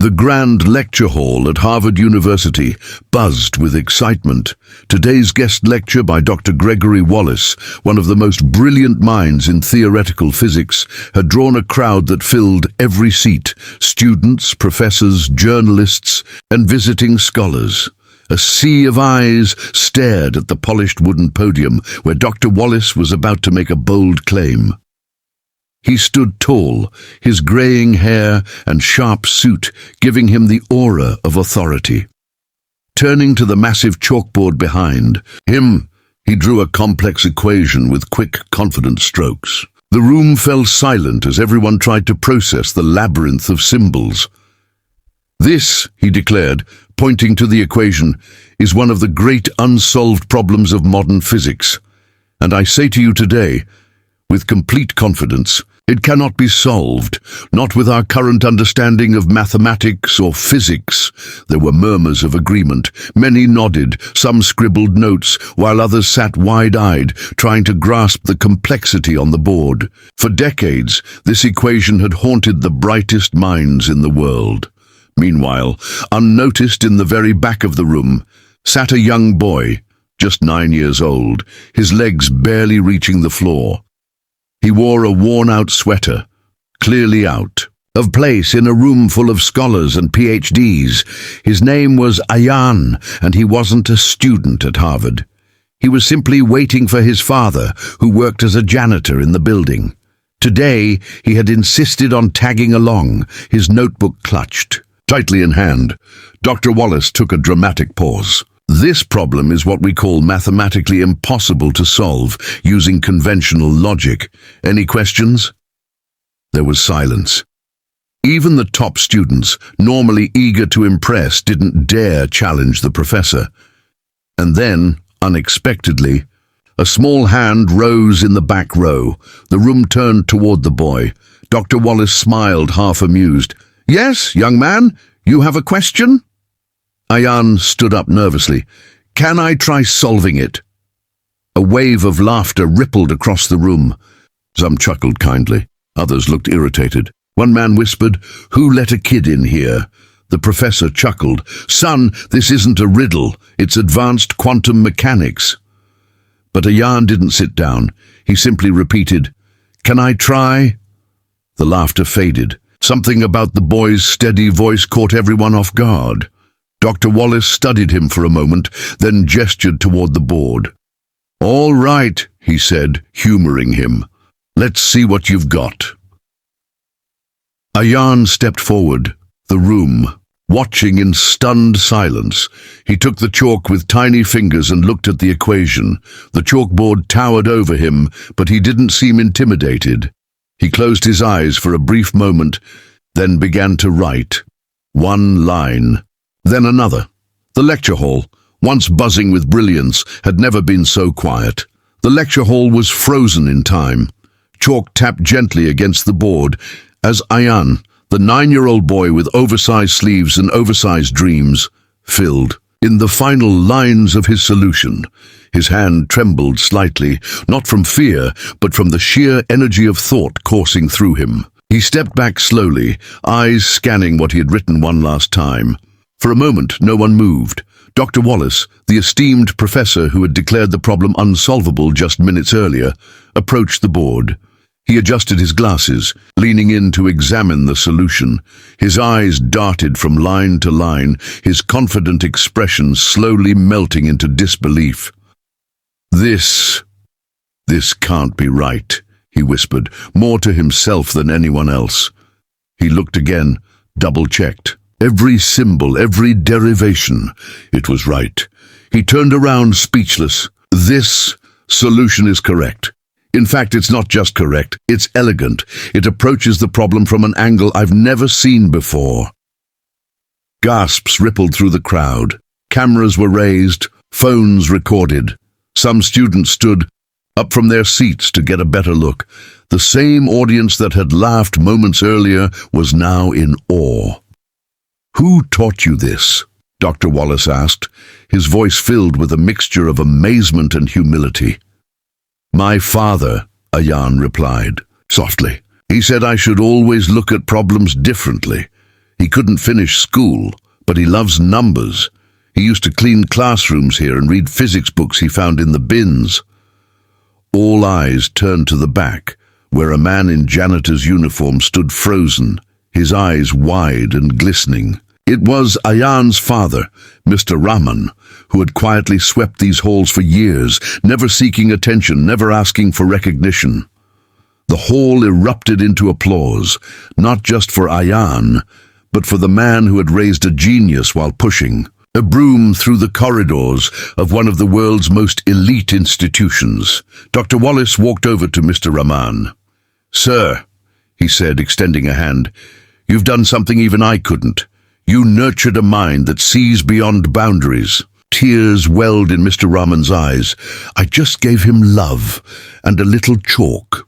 The grand lecture hall at Harvard University buzzed with excitement. Today's guest lecture by Dr. Gregory Wallace, one of the most brilliant minds in theoretical physics, had drawn a crowd that filled every seat: students, professors, journalists, and visiting scholars. A sea of eyes stared at the polished wooden podium where Dr. Wallace was about to make a bold claim. He stood tall, his graying hair and sharp suit giving him the aura of authority. Turning to the massive chalkboard behind him, he drew a complex equation with quick, confident strokes. The room fell silent as everyone tried to process the labyrinth of symbols. "This," he declared, pointing to the equation, "is one of the great unsolved problems of modern physics. And I say to you today, with complete confidence, it cannot be solved, not with our current understanding of mathematics or physics." There were murmurs of agreement. Many nodded, some scribbled notes, while others sat wide-eyed, trying to grasp the complexity on the board. For decades, this equation had haunted the brightest minds in the world. Meanwhile, unnoticed in the very back of the room, sat a young boy, just 9 years old, his legs barely reaching the floor. He wore a worn-out sweater, clearly out of place in a room full of scholars and PhDs. His name was Ayan, and he wasn't a student at Harvard. He was simply waiting for his father, who worked as a janitor in the building. Today, he had insisted on tagging along, his notebook clutched tightly in hand. Dr. Wallace took a dramatic pause. "This problem is what we call mathematically impossible to solve using conventional logic. Any questions?" There was silence. Even the top students, normally eager to impress, didn't dare challenge the professor. And then, unexpectedly, a small hand rose in the back row. The room turned toward the boy. Dr. Wallace smiled, half amused. "Yes, young man, you have a question?" Ayan stood up nervously. "Can I try solving it?" A wave of laughter rippled across the room. Some chuckled kindly. Others looked irritated. One man whispered, "Who let a kid in here?" The professor chuckled. "Son, this isn't a riddle. It's advanced quantum mechanics." But Ayan didn't sit down. He simply repeated, "Can I try?" The laughter faded. Something about the boy's steady voice caught everyone off guard. Dr. Wallace studied him for a moment, then gestured toward the board. "All right," he said, humoring him. "Let's see what you've got." Ayan stepped forward, the room, watching in stunned silence. He took the chalk with tiny fingers and looked at the equation. The chalkboard towered over him, but he didn't seem intimidated. He closed his eyes for a brief moment, then began to write. One line, then another. The lecture hall, once buzzing with brilliance, had never been so quiet. The lecture hall was frozen in time. Chalk tapped gently against the board as Ayan, the 9-year-old boy with oversized sleeves and oversized dreams, filled in the final lines of his solution. His hand trembled slightly, not from fear, but from the sheer energy of thought coursing through him. He stepped back slowly, eyes scanning what he had written one last time. For a moment, no one moved. Dr. Wallace, the esteemed professor who had declared the problem unsolvable just minutes earlier, approached the board. He adjusted his glasses, leaning in to examine the solution. His eyes darted from line to line, his confident expression slowly melting into disbelief. This can't be right," he whispered, more to himself than anyone else. He looked again, double-checked. Every symbol, every derivation. It was right. He turned around, speechless. "This solution is correct. In fact, it's not just correct, it's elegant. It approaches the problem from an angle I've never seen before." Gasps rippled through the crowd. Cameras were raised, phones recorded. Some students stood up from their seats to get a better look. The same audience that had laughed moments earlier was now in awe. "Who taught you this?" Dr. Wallace asked, his voice filled with a mixture of amazement and humility. "My father," Ayan replied, softly. "He said I should always look at problems differently. He couldn't finish school, but he loves numbers. He used to clean classrooms here and read physics books he found in the bins. All eyes turned to the back, where a man in janitor's uniform stood frozen, his eyes wide and glistening. It was Ayan's father, Mr. Rahman, who had quietly swept these halls for years, never seeking attention, never asking for recognition. The hall erupted into applause, not just for Ayan, but for the man who had raised a genius while pushing a broom through the corridors of one of the world's most elite institutions. Dr. Wallace walked over to Mr. Rahman. "Sir," he said, extending a hand, "you've done something even I couldn't. You nurtured a mind that sees beyond boundaries." Tears welled in Mr. Rahman's eyes. "I just gave him love and a little chalk."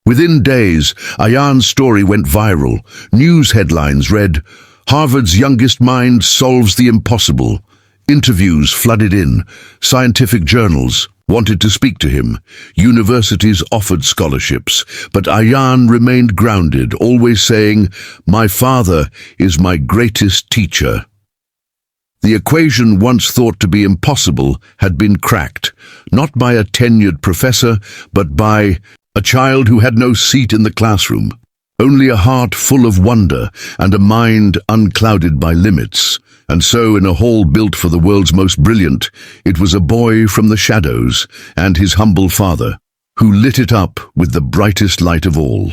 Within days, Ayan's story went viral. News headlines read, "Harvard's youngest mind solves the impossible." Interviews flooded in. Scientific journals wanted to speak to him. Universities offered scholarships. But Ayan remained grounded, always saying, "My father is my greatest teacher." The equation once thought to be impossible had been cracked, not by a tenured professor, but by a child who had no seat in the classroom, only a heart full of wonder and a mind unclouded by limits. And so, in a hall built for the world's most brilliant, it was a boy from the shadows and his humble father who lit it up with the brightest light of all.